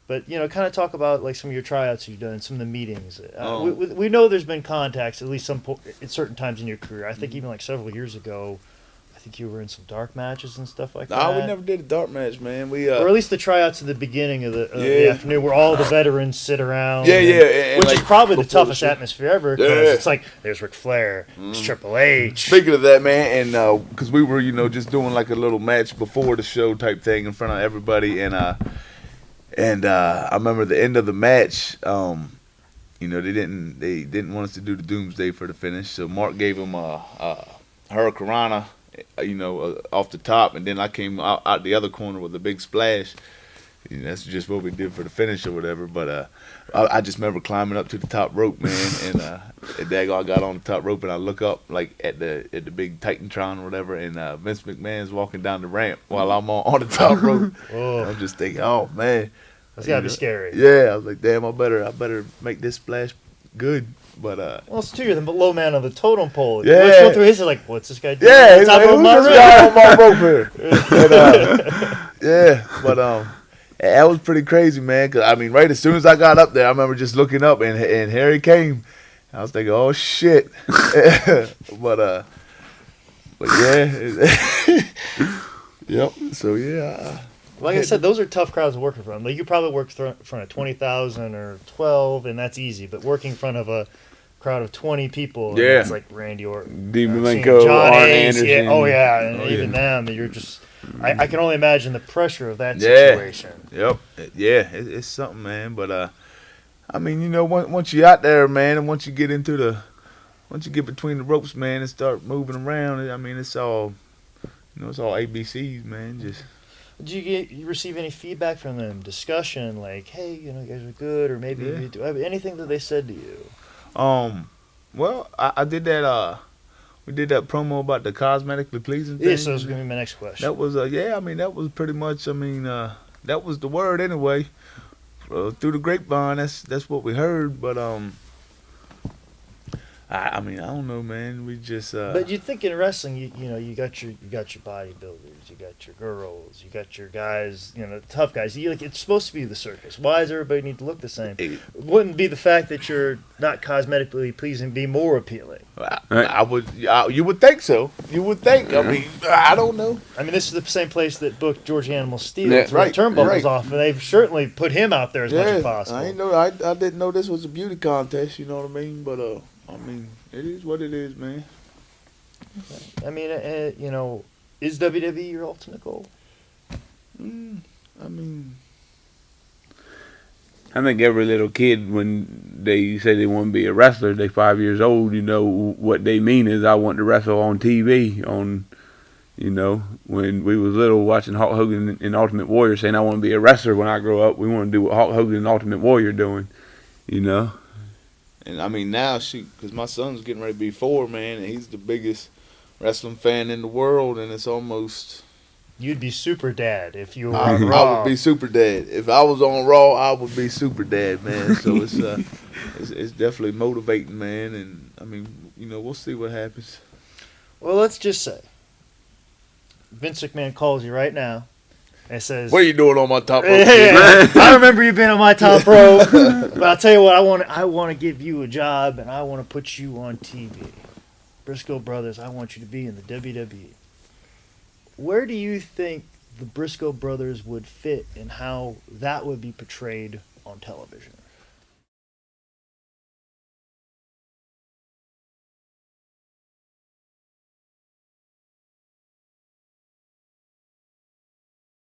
But, kind of talk about, like, some of your tryouts you've done, some of the meetings. We know there's been contacts, at least at certain times in your career. I think even, like, several years ago, I think you were in some dark matches and stuff like that. No, we never did a dark match, man. Or at least the tryouts at the beginning of the afternoon where all the veterans sit around. Which is probably the toughest atmosphere ever, because it's like, there's Ric Flair, there's Triple H. Speaking of that, man, and because we were, just doing, like, a little match before the show type thing in front of everybody, and I remember the end of the match, they didn't want us to do the Doomsday for the finish, so Mark gave him a Hurricanrana, off the top, and then I came out the other corner with a big splash. That's just what we did for the finish or whatever. But I just remember climbing up to the top rope, man, and I got on the top rope, and I look up like at the big Titantron or whatever, and Vince McMahon's walking down the ramp while I'm on the top rope. I'm just thinking, oh man, that's gotta be scary. Yeah, I was like, damn, I better make this splash good. But well, it's you're the low man on the totem pole. Yeah, let's go through his. Like, what's this guy doing? Yeah, he's like, who's this guy on my rope here? But that was pretty crazy, man. Cause I mean, right as soon as I got up there, I remember just looking up and Harry came. I was thinking, oh shit. but yeah, yep. So yeah. Like I said, those are tough crowds to work in front of. Like, you probably work in front of 20,000 or 12, and that's easy. But working in front of a crowd of 20 people, it's like Randy Orton, Dean Malenko, Arn Anderson. And even them. You're just, I can only imagine the pressure of that situation. Yep. Yeah, it's something, man. But I mean, once you're out there, man, and once you get between the ropes, man, and start moving around, I mean, it's all, it's all ABCs, man. Just. Did you receive any feedback from them? Discussion like, hey, you guys are good, or maybe you do anything that they said to you? Well, I did that. We did that promo about the cosmetically pleasing thing. Yeah, so that was gonna be my next question. That was I mean, that was pretty much. I mean, that was the word anyway. Through the grapevine, that's what we heard. But I mean, I don't know, man. We just. But you think in wrestling, you got your bodybuilders, you got your girls, you got your guys, tough guys. It's supposed to be the circus. Why does everybody need to look the same? Wouldn't be the fact that you're not cosmetically pleasing be more appealing? You would think so. You would think. I mean, I don't know. I mean, this is the same place that booked George Animal Steel the turnbuckles off, and they've certainly put him out there as much as possible. I didn't know this was a beauty contest. You know what I mean? But I mean, it is what it is, man. Okay. I mean, is WWE your ultimate goal? I mean, I think every little kid, when they say they want to be a wrestler, they 5 years old, what they mean is, I want to wrestle on TV, when we was little watching Hulk Hogan and Ultimate Warrior saying, I want to be a wrestler when I grow up. We want to do what Hulk Hogan and Ultimate Warrior doing, And I mean, now, because my son's getting ready to be 4, man, and he's the biggest wrestling fan in the world, and it's almost. You'd be super dad if you were on Raw. I would be super dad. If I was on Raw, I would be super dad, man. So it's definitely motivating, man. And I mean, we'll see what happens. Well, let's just say Vince McMahon calls you right now and says, "What are you doing on my top rope?" I remember you being on my top rope, but I'll tell you what, I want to give you a job, and I want to put you on TV. Briscoe Brothers, I want you to be in the WWE. Where do you think the Briscoe Brothers would fit and how that would be portrayed on television?